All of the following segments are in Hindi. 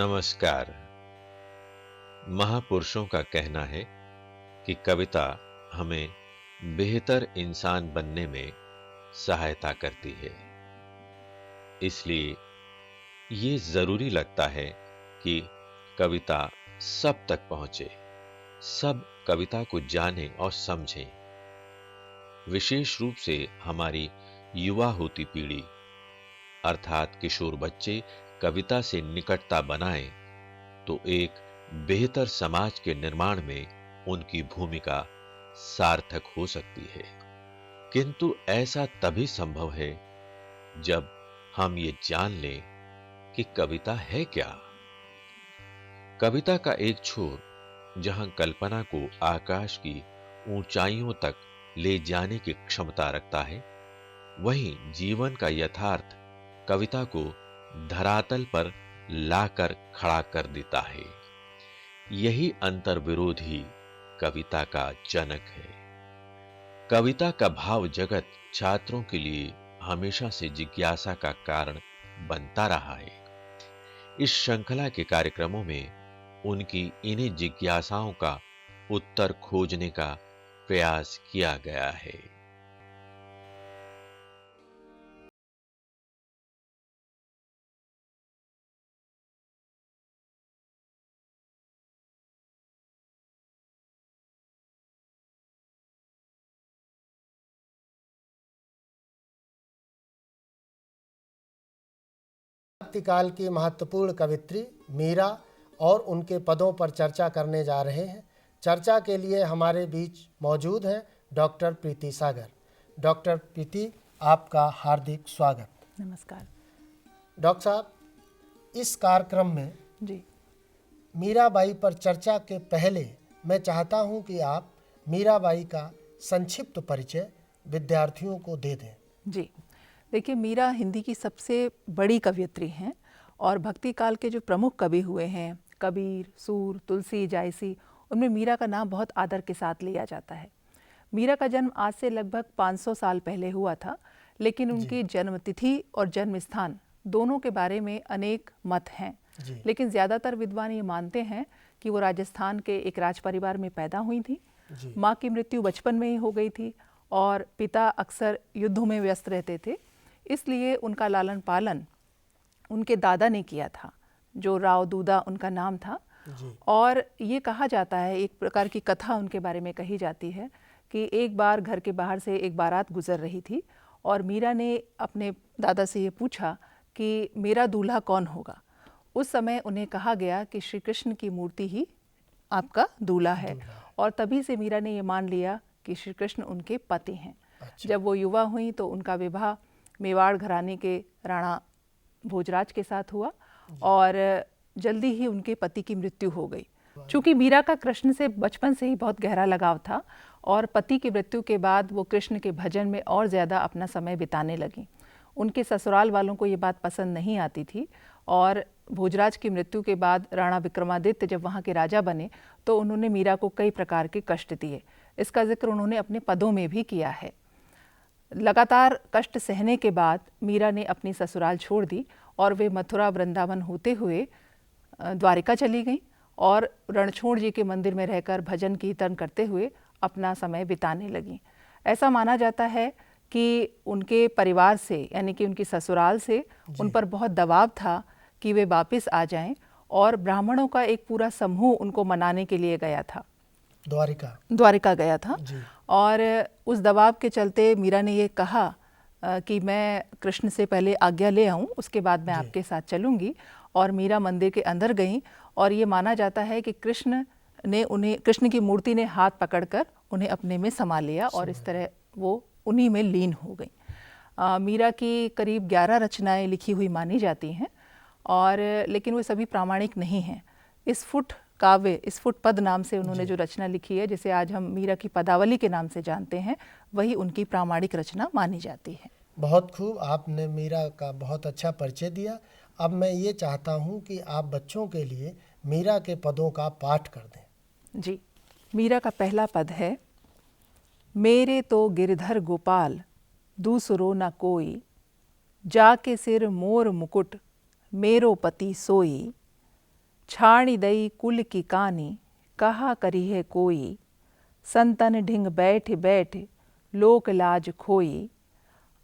नमस्कार। महापुरुषों का कहना है कि कविता हमें बेहतर इंसान बनने में सहायता करती है। इसलिए ये जरूरी लगता है कि कविता सब तक पहुंचे, सब कविता को जानें और समझें। विशेष रूप से हमारी युवा होती पीढ़ी अर्थात किशोर बच्चे कविता से निकटता बनाएं तो एक बेहतर समाज के निर्माण में उनकी भूमिका सार्थक हो सकती है। किंतु ऐसा तभी संभव है जब हम ये जान लें कि कविता है क्या। कविता का एक छोर जहां कल्पना को आकाश की ऊंचाइयों तक ले जाने की क्षमता रखता है, वहीं जीवन का यथार्थ कविता को धरातल पर लाकर खड़ा कर देता है। यही अंतर्विरोध ही कविता का जनक है। कविता का भाव जगत छात्रों के लिए हमेशा से जिज्ञासा का कारण बनता रहा है। इस श्रृंखला के कार्यक्रमों में उनकी इन्हीं जिज्ञासाओं का उत्तर खोजने का प्रयास किया गया है। काल की महत्वपूर्ण कवित्री मीरा और उनके पदों पर चर्चा करने जा रहे हैं। चर्चा के लिए हमारे बीच मौजूद हैं डॉक्टर प्रीति सागर। डॉक्टर प्रीति, आपका हार्दिक स्वागत। नमस्कार डॉक्टर साहब, इस कार्यक्रम में जी। मीराबाई पर चर्चा के पहले मैं चाहता हूं कि आप मीराबाई का संक्षिप्त परिचय विद्यार्थियों को दे दें। जी, देखिए, मीरा हिंदी की सबसे बड़ी कवयित्री हैं और भक्ति काल के जो प्रमुख कवि हुए हैं, कबीर, सूर, तुलसी, जायसी, उनमें मीरा का नाम बहुत आदर के साथ लिया जाता है। मीरा का जन्म आज से लगभग 500 साल पहले हुआ था, लेकिन उनकी जन्मतिथि और जन्म स्थान दोनों के बारे में अनेक मत हैं। लेकिन ज़्यादातर विद्वान ये मानते हैं कि वो राजस्थान के एक राज परिवार में पैदा हुई थी। माँ की मृत्यु बचपन में ही हो गई थी और पिता अक्सर युद्धों में व्यस्त रहते थे, इसलिए उनका लालन पालन उनके दादा ने किया था, जो राव दूदा उनका नाम था। और ये कहा जाता है, एक प्रकार की कथा उनके बारे में कही जाती है कि एक बार घर के बाहर से एक बारात गुजर रही थी और मीरा ने अपने दादा से ये पूछा कि मेरा दूल्हा कौन होगा। उस समय उन्हें कहा गया कि श्री कृष्ण की मूर्ति ही आपका दूल्हा है। और तभी से मीरा ने ये मान लिया कि श्री कृष्ण उनके पति हैं। जब वो युवा हुई तो उनका विवाह मेवाड़ घराने के राणा भोजराज के साथ हुआ और जल्दी ही उनके पति की मृत्यु हो गई। चूँकि मीरा का कृष्ण से बचपन से ही बहुत गहरा लगाव था और पति की मृत्यु के बाद वो कृष्ण के भजन में और ज़्यादा अपना समय बिताने लगी। उनके ससुराल वालों को ये बात पसंद नहीं आती थी और भोजराज की मृत्यु के बाद राणा विक्रमादित्य जब वहाँ के राजा बने तो उन्होंने मीरा को कई प्रकार के कष्ट दिए। इसका जिक्र उन्होंने अपने पदों में भी किया है। लगातार कष्ट सहने के बाद मीरा ने अपनी ससुराल छोड़ दी और वे मथुरा वृंदावन होते हुए द्वारिका चली गईं और रणछोड़ जी के मंदिर में रहकर भजन कीर्तन करते हुए अपना समय बिताने लगीं। ऐसा माना जाता है कि उनके परिवार से, यानी कि उनकी ससुराल से उन पर बहुत दबाव था कि वे वापस आ जाएं और ब्राह्मणों का एक पूरा समूह उनको मनाने के लिए गया था, द्वारिका गया था। और उस दबाव के चलते मीरा ने ये कहा कि मैं कृष्ण से पहले आज्ञा ले आऊं, उसके बाद मैं आपके साथ चलूंगी। और मीरा मंदिर के अंदर गईं और ये माना जाता है कि कृष्ण की मूर्ति ने हाथ पकड़कर उन्हें अपने में समा लिया और इस तरह वो उन्हीं में लीन हो गई। मीरा की करीब 11 रचनाएं लिखी हुई मानी जाती हैं और लेकिन वो सभी प्रामाणिक नहीं हैं। स्फुट पद नाम से उन्होंने जो रचना लिखी है, जिसे आज हम मीरा की पदावली के नाम से जानते हैं, वही उनकी प्रामाणिक रचना मानी जाती है। बहुत खूब, आपने मीरा का बहुत अच्छा परिचय दिया। अब मैं ये चाहता हूँ कि आप बच्चों के लिए मीरा के पदों का पाठ कर दें। जी, मीरा का पहला पद है, मेरे तो गिरधर गोपाल दूसरो न कोई, जाके सिर मोर मुकुट मेरो पति सोई, छाणी दई कुल की कानी कहा करी है कोई, संतन ढिंग बैठ बैठ लोक लाज खोई।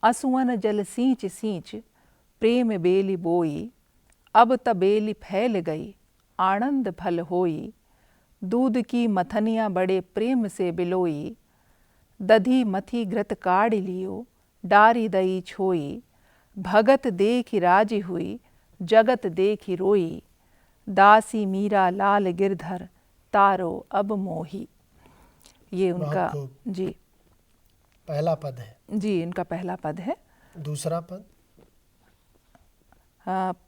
असुअन जल सींच सींच प्रेम बेली बोई, अब तबेली फैल गई आनंद फल होई। दूध की मथनियाँ बड़े प्रेम से बिलोई, दधी मथी घृत काढ़ लियो डारी दई छोई। भगत देखी राजी हुई जगत देखी रोई, दासी मीरा लाल गिरधर तारो अब मोही। ये उनका बहुत खूब। जी पहला पद है। जी इनका पहला पद है। दूसरा पद।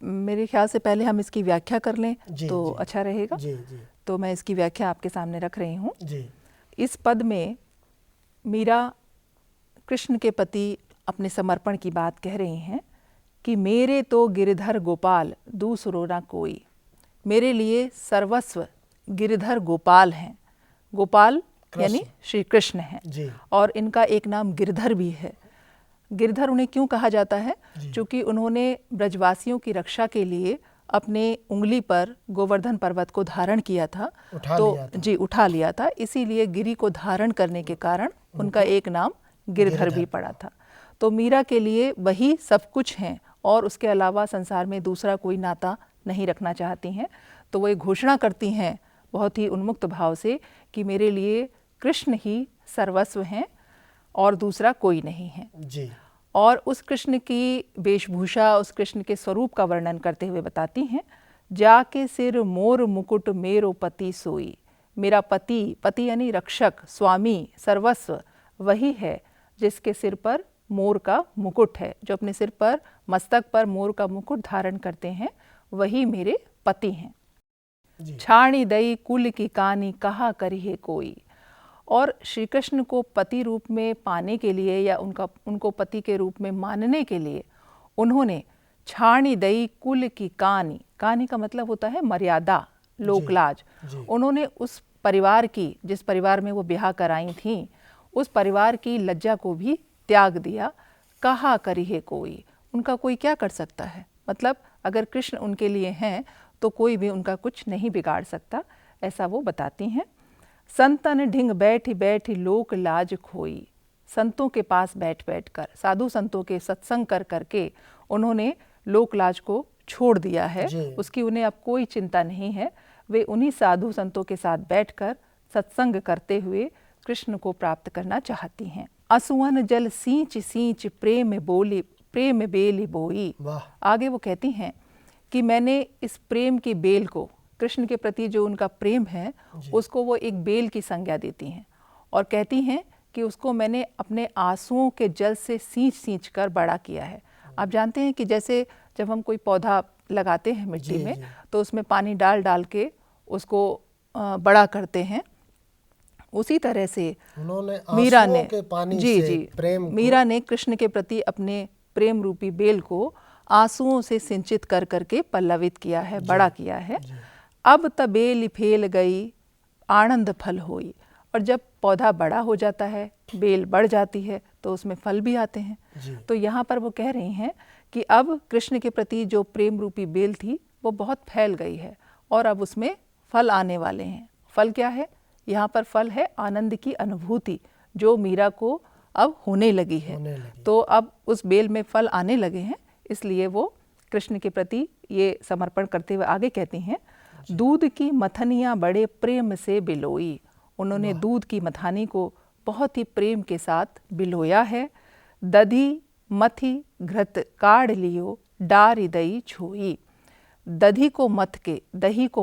मेरे ख्याल से पहले हम इसकी व्याख्या कर लें जी, तो जी, अच्छा रहेगा। जी जी तो मैं इसकी व्याख्या आपके सामने रख रही हूँ। जी इस पद में मीरा कृष्ण के प्रति अपने समर्पण की बात कह रही हैं कि मेरे तो गिरधर गोपाल दूसरो ना कोई। मेरे लिए सर्वस्व गिरधर गोपाल हैं। गोपाल यानी श्री कृष्ण हैं जी और इनका एक नाम गिरधर भी है। गिरधर उन्हें क्यों कहा जाता है? क्योंकि उन्होंने ब्रजवासियों की रक्षा के लिए अपने उंगली पर गोवर्धन पर्वत को धारण किया था। उठा लिया था। इसीलिए गिरि को धारण करने के कारण उनका एक नाम गिरधर भी पड़ा था। तो मीरा के लिए वही सब कुछ हैं और उसके अलावा संसार में दूसरा कोई नाता नहीं रखना चाहती हैं। तो वो ये घोषणा करती हैं बहुत ही उन्मुक्त भाव से कि मेरे लिए कृष्ण ही सर्वस्व हैं और दूसरा कोई नहीं है जी। और उस कृष्ण की वेशभूषा, उस कृष्ण के स्वरूप का वर्णन करते हुए बताती हैं, जाके सिर मोर मुकुट मेरो पति सोई। मेरा पति, पति यानी रक्षक, स्वामी, सर्वस्व वही है जिसके सिर पर मोर का मुकुट है। जो अपने सिर पर, मस्तक पर मोर का मुकुट धारण करते हैं वही मेरे पति हैं। छाणी दई कुल की कानी कहा करी है कोई। और श्री कृष्ण को पति रूप में पाने के लिए या उनको पति के रूप में मानने के लिए उन्होंने छाणी दई कुल की कानी, कानी का मतलब होता है मर्यादा, लोकलाज। उन्होंने उस परिवार की, जिस परिवार में वो ब्याह कराई थीं, उस परिवार की लज्जा को भी त्याग दिया। कहा करी है कोई, उनका कोई क्या कर सकता है? मतलब अगर कृष्ण उनके लिए हैं तो कोई भी उनका कुछ नहीं बिगाड़ सकता, ऐसा वो बताती हैं। संतन ढिंग बैठी बैठी लोक लाज खोई। संतों के पास बैठ बैठ कर, साधु संतों के सत्संग कर करके उन्होंने लोक लाज को छोड़ दिया है। उसकी उन्हें अब कोई चिंता नहीं है। वे उन्हीं साधु संतों के साथ बैठकर सत्संग करते हुए कृष्ण को प्राप्त करना चाहती हैं। असुअन जल सींच सींच प्रेम बेली बोई। आगे वो कहती हैं कि मैंने इस प्रेम की बेल को, कृष्ण के प्रति जो उनका प्रेम है उसको वो एक बेल की संज्ञा देती हैं और कहती हैं कि उसको मैंने अपने आंसुओं के जल से सींच सींच कर बड़ा किया है। आप जानते हैं कि जैसे जब हम कोई पौधा लगाते हैं मिट्टी में तो उसमें पानी डाल डाल के उसको बड़ा करते हैं, उसी तरह से उन्होंने मीरा ने के पानी से प्रेम मीरा ने कृष्ण के प्रति अपने प्रेम रूपी बेल को आंसुओं से सिंचित कर करके पल्लवित किया है, बड़ा किया है। अब तबेल फैल गई आनंद फल होई। और जब पौधा बड़ा हो जाता है, बेल बढ़ जाती है तो उसमें फल भी आते हैं। तो यहाँ पर वो कह रही हैं कि अब कृष्ण के प्रति जो प्रेम रूपी बेल थी वो बहुत फैल गई है और अब उसमें फल आने वाले हैं। फल क्या है? यहाँ पर फल है आनंद की अनुभूति जो मीरा को अब होने लगी है। तो अब उस बेल में फल आने लगे हैं, इसलिए वो कृष्ण के प्रति ये समर्पण करते हुए आगे कहती हैं, दूध की मथनियाँ बड़े प्रेम से बिलोई। उन्होंने दूध की मथानी को बहुत ही प्रेम के साथ बिलोया है। दधी मथी घृत काढ़ लियो डारी दई छोई। दही को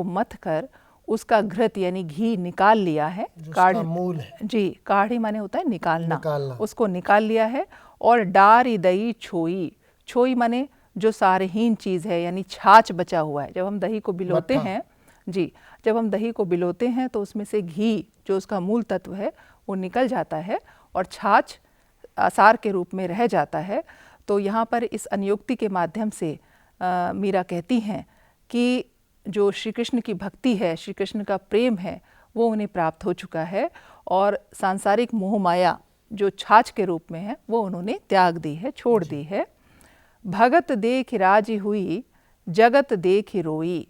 मथ कर उसका घृत यानी घी निकाल लिया है। काढ़ मूल है। जी, काढ़ी माने होता है निकालना। उसको निकाल लिया है। और डारी दई छोई, छोई माने जो सारहीन चीज़ है यानी छाछ बचा हुआ है। जब हम दही को बिलोते हैं जब हम दही को बिलोते हैं तो उसमें से घी जो उसका मूल तत्व है वो निकल जाता है और छाछ आसार के रूप में रह जाता है। तो यहाँ पर इस अनुक्ति के माध्यम से मीरा कहती हैं कि जो श्री कृष्ण की भक्ति है, श्री कृष्ण का प्रेम है, वो उन्हें प्राप्त हो चुका है और सांसारिक मोह माया जो छाछ के रूप में है वो उन्होंने त्याग दी है, छोड़ दी है। भगत देख राजी हुई जगत देख रोई।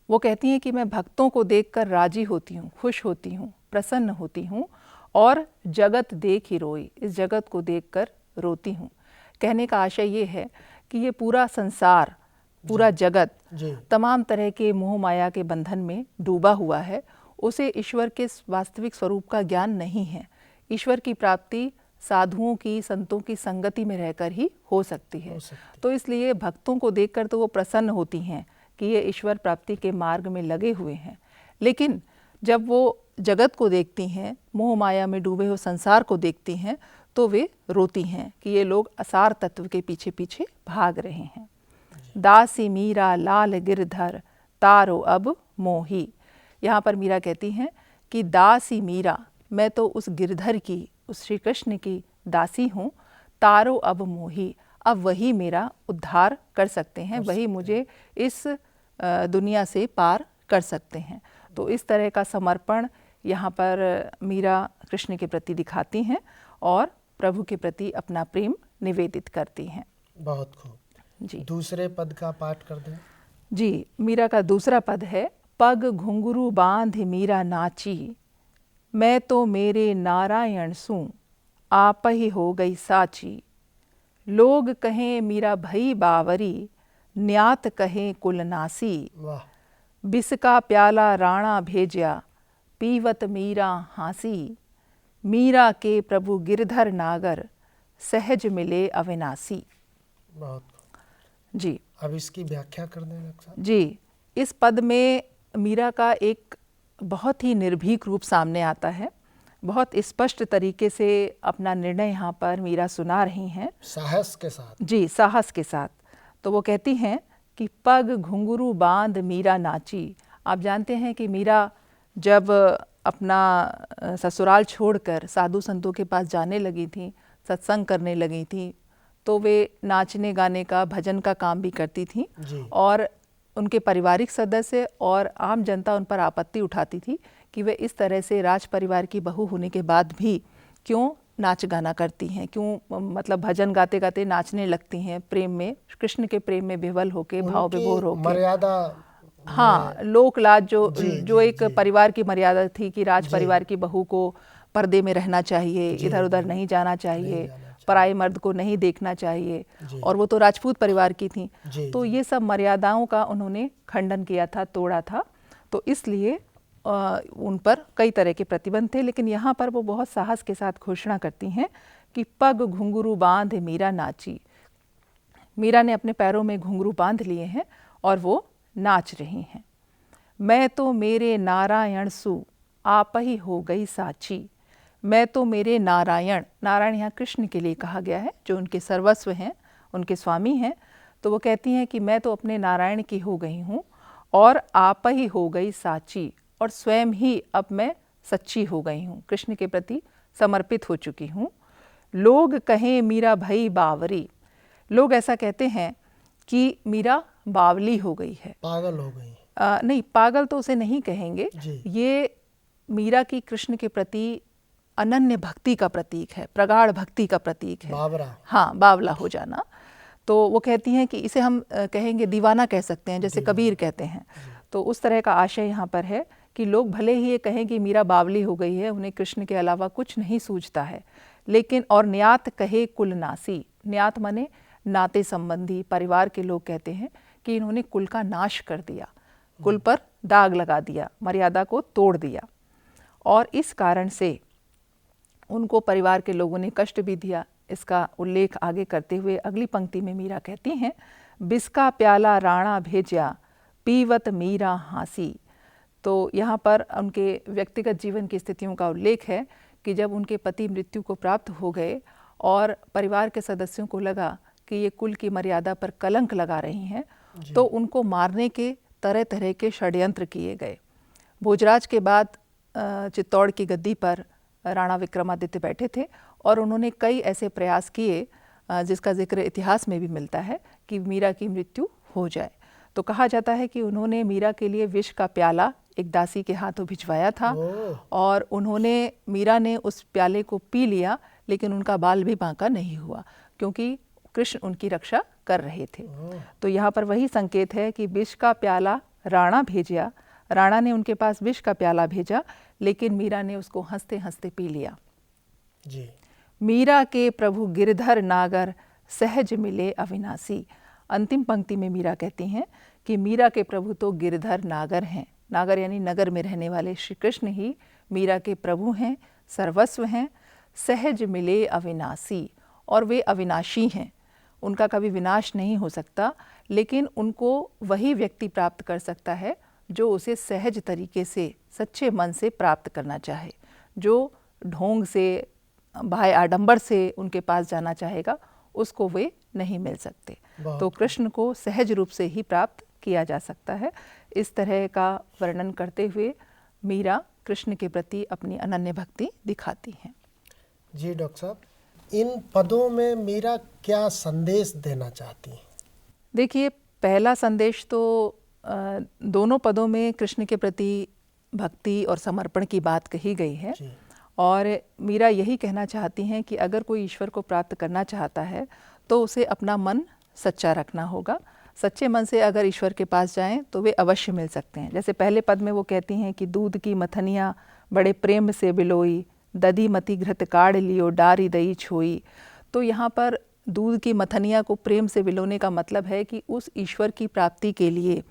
वो कहती हैं कि मैं भक्तों को देखकर राजी होती हूँ, खुश होती हूँ, प्रसन्न होती हूँ और जगत देख ही रोई, इस जगत को देखकर रोती हूँ। कहने का आशय ये है कि ये पूरा संसार, पूरा जगत तमाम तरह के मोह माया के बंधन में डूबा हुआ है। उसे ईश्वर के वास्तविक स्वरूप का ज्ञान नहीं है। ईश्वर की प्राप्ति साधुओं की, संतों की संगति में रहकर ही हो सकती है। तो इसलिए भक्तों को देखकर तो वो प्रसन्न होती हैं कि ये ईश्वर प्राप्ति के मार्ग में लगे हुए हैं, लेकिन जब वो जगत को देखती हैं, मोह माया में डूबे हुए संसार को देखती हैं, तो वे रोती हैं कि ये लोग असार तत्व के पीछे पीछे भाग रहे हैं। दासी मीरा लाल गिरधर तारो अब मोही। यहाँ पर मीरा कहती हैं कि दासी मीरा, मैं तो उस गिरधर की, उस श्री कृष्ण की दासी हूँ। तारो अब मोही, अब वही मेरा उद्धार कर सकते हैं, वही मुझे इस दुनिया से पार कर सकते हैं। तो इस तरह का समर्पण यहाँ पर मीरा कृष्ण के प्रति दिखाती हैं और प्रभु के प्रति अपना प्रेम निवेदित करती हैं। बहुत खूब जी। दूसरे पद का पाठ कर दें। जी, मीरा का दूसरा पद है, पग घुंघरू बांध मीरा नाची, मैं तो मेरे नारायण सूं, आप ही हो गई साची। लोग कहें मीरा भई बावरी, न्यात कहें कुलनासी। वाह। बिसका प्याला राणा भेजा, पीवत मीरा हासी। मीरा के प्रभु गिरधर नागर, सहज मिले अविनाशी। बहुत जी। अब इसकी व्याख्या कर दें डॉक्टर साहब। जी, इस पद में मीरा का एक बहुत ही निर्भीक रूप सामने आता है। बहुत स्पष्ट तरीके से अपना निर्णय यहाँ पर मीरा सुना रही हैं, साहस के साथ। जी, साहस के साथ। तो वो कहती हैं कि पग घुंघरू बांध मीरा नाची। आप जानते हैं कि मीरा जब अपना ससुराल छोड़कर साधु संतों के पास जाने लगी थी, सत्संग करने लगी थी, तो वे नाचने गाने का, भजन का काम भी करती थीं और उनके पारिवारिक सदस्य और आम जनता उन पर आपत्ति उठाती थी कि वे इस तरह से राज परिवार की बहू होने के बाद भी क्यों नाच गाना करती हैं, क्यों मतलब भजन गाते गाते नाचने लगती हैं, प्रेम में, कृष्ण के प्रेम में विह्वल होके, भाव विभोर होके। मर्यादा, हाँ, लोक लाज जो एक परिवार की मर्यादा थी कि राज परिवार की बहू को पर्दे में रहना चाहिए, इधर उधर नहीं जाना चाहिए, पराये मर्द को नहीं देखना चाहिए, और वो तो राजपूत परिवार की थी। तो ये सब मर्यादाओं का उन्होंने खंडन किया था, तोड़ा था। तो इसलिए उन पर कई तरह के प्रतिबंध थे, लेकिन यहाँ पर वो बहुत साहस के साथ घोषणा करती हैं कि पग घुंघरू बांध मीरा नाची। मीरा ने अपने पैरों में घुंघरू बांध लिए हैं और वो नाच रही हैं। मैं तो मेरे नारायण सु, आप ही हो गई साची। मैं तो मेरे नारायण, नारायण यहाँ कृष्ण के लिए कहा गया है, जो उनके सर्वस्व हैं, उनके स्वामी हैं। तो वो कहती हैं कि मैं तो अपने नारायण की हो गई हूँ और आप ही हो गई साची, और स्वयं ही अब मैं सच्ची हो गई हूँ, कृष्ण के प्रति समर्पित हो चुकी हूँ। लोग कहें मीरा भई बावरी, लोग ऐसा कहते हैं कि मीरा बावली हो गई है, पागल हो गई। नहीं, पागल तो उसे नहीं कहेंगे, ये मीरा की कृष्ण के प्रति अनन्य भक्ति का प्रतीक है, प्रगाढ़ भक्ति का प्रतीक है। बावरा। हाँ, बावला हो जाना। तो वो कहती हैं कि इसे हम कहेंगे दीवाना कह सकते हैं, जैसे कबीर कहते हैं। तो उस तरह का आशय यहाँ पर है कि लोग भले ही ये कहें कि मीरा बावली हो गई है, उन्हें कृष्ण के अलावा कुछ नहीं सूझता है, लेकिन और न्यात कहे कुलनासी, न्यात माने नाते संबंधी, परिवार के लोग कहते हैं कि इन्होंने कुल का नाश कर दिया, कुल पर दाग लगा दिया, मर्यादा को तोड़ दिया, और इस कारण से उनको परिवार के लोगों ने कष्ट भी दिया। इसका उल्लेख आगे करते हुए अगली पंक्ति में मीरा कहती हैं, बिस्का प्याला राणा भेजा, पीवत मीरा हासी। तो यहाँ पर उनके व्यक्तिगत जीवन की स्थितियों का उल्लेख है कि जब उनके पति मृत्यु को प्राप्त हो गए और परिवार के सदस्यों को लगा कि ये कुल की मर्यादा पर कलंक लगा रही हैं, तो उनको मारने के तरह तरह के षड्यंत्र किए गए। भोजराज के बाद चित्तौड़ की गद्दी पर राणा विक्रमादित्य बैठे थे और उन्होंने कई ऐसे प्रयास किए जिसका जिक्र इतिहास में भी मिलता है कि मीरा की मृत्यु हो जाए। तो कहा जाता है कि उन्होंने मीरा के लिए विष का प्याला एक दासी के हाथों भिजवाया था और मीरा ने उस प्याले को पी लिया, लेकिन उनका बाल भी बांका नहीं हुआ क्योंकि कृष्ण उनकी रक्षा कर रहे थे। तो यहाँ पर वही संकेत है कि विष का प्याला राणा भेजा। राणा ने उनके पास विष का प्याला भेजा, लेकिन मीरा ने उसको हंसते हंसते पी लिया। जी। मीरा के प्रभु गिरधर नागर, सहज मिले अविनाशी। अंतिम पंक्ति में मीरा कहती हैं कि मीरा के प्रभु तो गिरधर नागर हैं। नागर यानी नगर में रहने वाले श्री कृष्ण ही मीरा के प्रभु हैं, सर्वस्व हैं। सहज मिले अविनाशी, और वे अविनाशी हैं, उनका कभी विनाश नहीं हो सकता, लेकिन उनको वही व्यक्ति प्राप्त कर सकता है जो उसे सहज तरीके से, सच्चे मन से प्राप्त करना चाहे। जो ढोंग से, बाह्य आडंबर से उनके पास जाना चाहेगा, उसको वे नहीं मिल सकते। तो कृष्ण को सहज रूप से ही प्राप्त किया जा सकता है। इस तरह का वर्णन करते हुए मीरा कृष्ण के प्रति अपनी अनन्य भक्ति दिखाती हैं। जी डॉक्टर साहब, इन पदों में मीरा क्या संदेश देना चाहती हैं? देखिए, पहला संदेश तो दोनों पदों में कृष्ण के प्रति भक्ति और समर्पण की बात कही गई है। और मीरा यही कहना चाहती हैं कि अगर कोई ईश्वर को प्राप्त करना चाहता है तो उसे अपना मन सच्चा रखना होगा। सच्चे मन से अगर ईश्वर के पास जाएं तो वे अवश्य मिल सकते हैं। जैसे पहले पद में वो कहती हैं कि दूध की मथनिया बड़े प्रेम से बिलोई, दधी मति घृत काढ़ लियो डारी दई छोई। तो यहाँ पर दूध की मथनिया को प्रेम से बिलोने का मतलब है कि उस ईश्वर की प्राप्ति के लिए,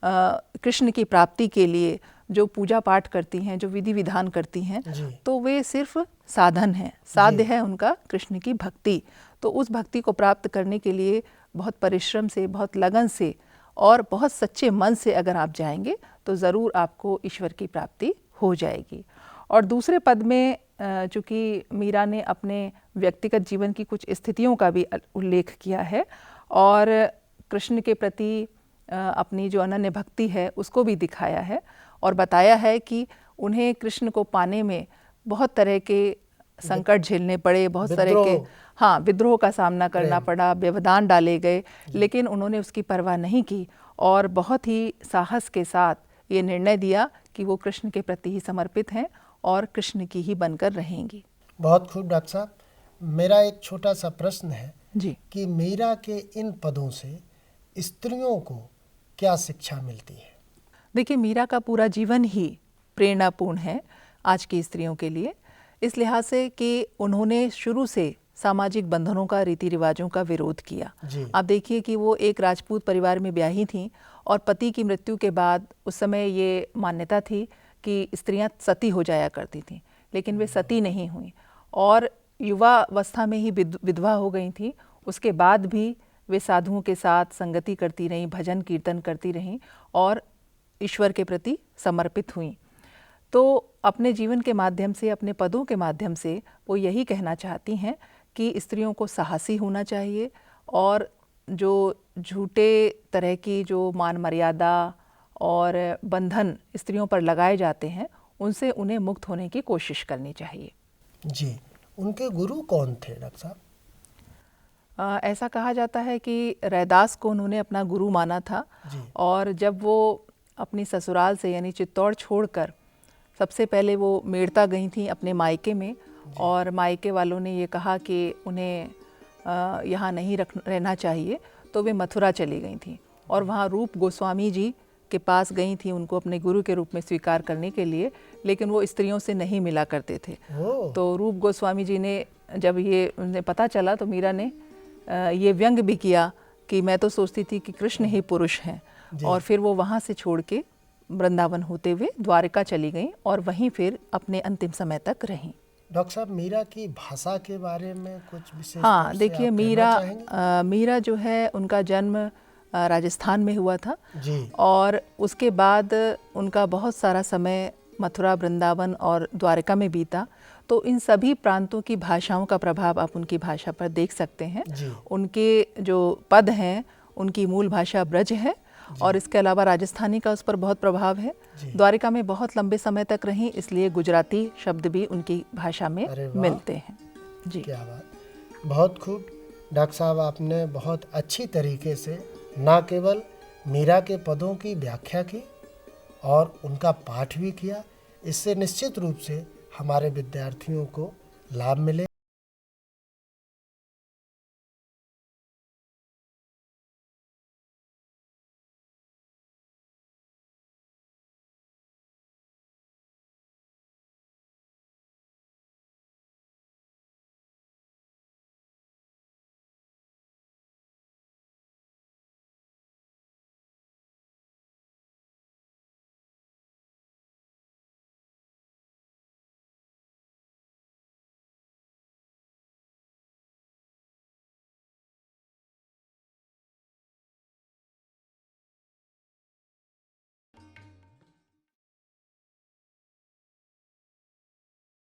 कृष्ण की प्राप्ति के लिए जो पूजा पाठ करती हैं, जो विधि विधान करती हैं, तो वे सिर्फ साधन हैं, साध्य है उनका कृष्ण की भक्ति। तो उस भक्ति को प्राप्त करने के लिए बहुत परिश्रम से, बहुत लगन से और बहुत सच्चे मन से अगर आप जाएंगे तो ज़रूर आपको ईश्वर की प्राप्ति हो जाएगी। और दूसरे पद में चूँकि मीरा ने अपने व्यक्तिगत जीवन की कुछ स्थितियों का भी उल्लेख किया है और कृष्ण के प्रति अपनी जो अनन्य भक्ति है उसको भी दिखाया है और बताया है कि उन्हें कृष्ण को पाने में बहुत तरह के संकट झेलने पड़े, बहुत तरह के विद्रोह का सामना करना पड़ा, व्यवधान डाले गए, लेकिन उन्होंने उसकी परवाह नहीं की और बहुत ही साहस के साथ ये निर्णय दिया कि वो कृष्ण के प्रति ही समर्पित हैं और कृष्ण की ही बनकर रहेंगी। बहुत खूब डॉक्टर साहब, मेरा एक छोटा सा प्रश्न है जी कि मीरा के इन पदों से स्त्रियों को क्या शिक्षा मिलती है? देखिए, मीरा का पूरा जीवन ही प्रेरणापूर्ण है आज की स्त्रियों के लिए, इस लिहाज से कि उन्होंने शुरू से सामाजिक बंधनों का, रीति रिवाजों का विरोध किया। आप देखिए कि वो एक राजपूत परिवार में ब्याही थीं और पति की मृत्यु के बाद उस समय ये मान्यता थी कि स्त्रियां सती हो जाया करती थीं, लेकिन वे सती नहीं हुई और युवा अवस्था में ही विधवा हो गई थीं। उसके बाद भी वे साधुओं के साथ संगति करती रहीं, भजन कीर्तन करती रहीं और ईश्वर के प्रति समर्पित हुईं। तो अपने जीवन के माध्यम से, अपने पदों के माध्यम से वो यही कहना चाहती हैं कि स्त्रियों को साहसी होना चाहिए और जो झूठे तरह की जो मान मर्यादा और बंधन स्त्रियों पर लगाए जाते हैं उनसे उन्हें मुक्त होने की कोशिश करनी चाहिए। जी, उनके गुरु कौन थे डॉक्टर साहब? ऐसा कहा जाता है कि रैदास को उन्होंने अपना गुरु माना था और जब वो अपनी ससुराल से यानी चित्तौड़ छोड़कर सबसे पहले वो मेड़ता गई थी अपने मायके में और मायके वालों ने ये कहा कि उन्हें यहाँ नहीं रहना चाहिए, तो वे मथुरा चली गई थी और वहाँ रूप गोस्वामी जी के पास गई थी उनको अपने गुरु के रूप में स्वीकार करने के लिए, लेकिन वो स्त्रियों से नहीं मिला करते थे। तो रूप गोस्वामी जी ने जब ये उन्हें पता चला तो मीरा ने ये व्यंग भी किया कि मैं तो सोचती थी कि कृष्ण ही पुरुष हैं, और फिर वो वहाँ से छोड़ के वृंदावन होते हुए द्वारिका चली गईं और वहीं फिर अपने अंतिम समय तक रहीं। डॉक्टर साहब, मीरा की भाषा के बारे में कुछ विशेष? देखिए, मीरा जो है उनका जन्म राजस्थान में हुआ था और उसके बाद उनका बहुत सारा समय मथुरा, वृंदावन और द्वारिका में बीता। तो इन सभी प्रांतों की भाषाओं का प्रभाव आप उनकी भाषा पर देख सकते हैं। उनके जो पद हैं उनकी मूल भाषा ब्रज है और इसके अलावा राजस्थानी का उस पर बहुत प्रभाव है। द्वारिका में बहुत लंबे समय तक रहीं, इसलिए गुजराती शब्द भी उनकी भाषा में मिलते हैं। जी, क्या बात, बहुत खूब डॉक्टर साहब, आपने बहुत अच्छी तरीके से न केवल मीरा के पदों की व्याख्या की और उनका पाठ भी किया। इससे निश्चित रूप से हमारे विद्यार्थियों को लाभ मिलेगा।